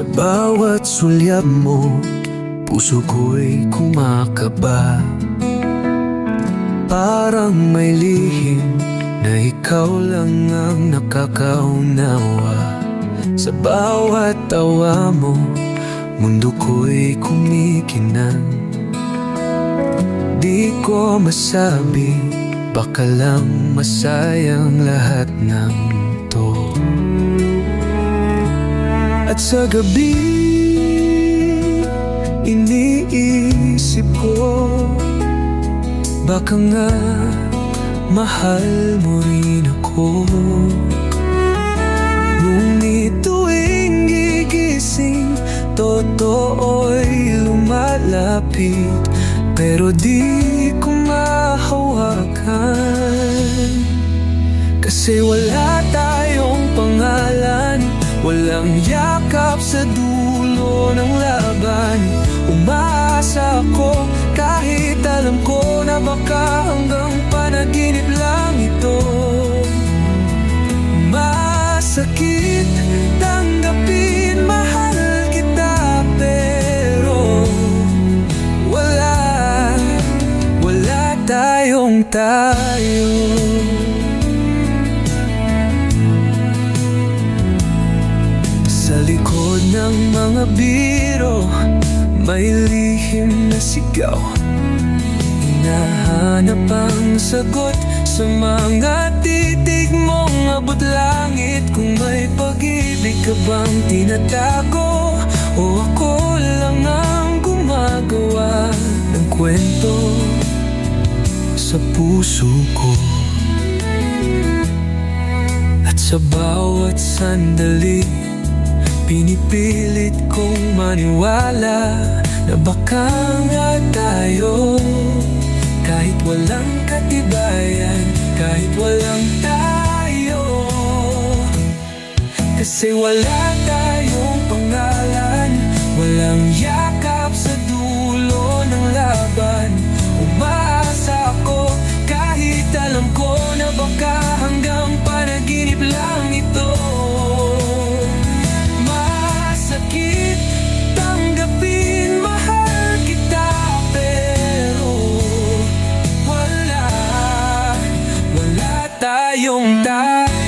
Sa bawat sulyap mo, puso ko'y kumakaba. Parang may lihim na ikaw lang ang nakakaunawa. Sa bawat tawa mo, mundo ko'y kumikinang. Di ko masabi, baka lang masayang lahat ng to. At sa gabi, iniisip ko, baka nga mahal mo rin ako. Ngunit tuwing gigising, totoo'y lumalapit, pero di ko mahawakan. Kasi wala tayong pangalan, walang yakap sa dulo ng laban. Umaasa ako kahit alam ko na baka hanggang panaginip lang ito. Masakit tanggapin, mahal kita, pero wala tayong tayo. Sa likod ng mga biro, may lihim na sigaw. Hinahanap ang sagot sa mga titig mong abot langit. Kung may pag-ibig ka bang tinatago, o ako lang ang gumagawa ng kwento sa puso ko. At sa bawat sandali, pinipilit kong maniwala na baka nga tayo, kahit walang katibayan, kahit walang tayo. Kasi wala tayong pangalan, walang yakap sa dulo ng laban. Umaasa ako kahit alam ko na baka hanggang panaginip lang ito. Tanggapin, mahal kita, pero wala tayong tayo.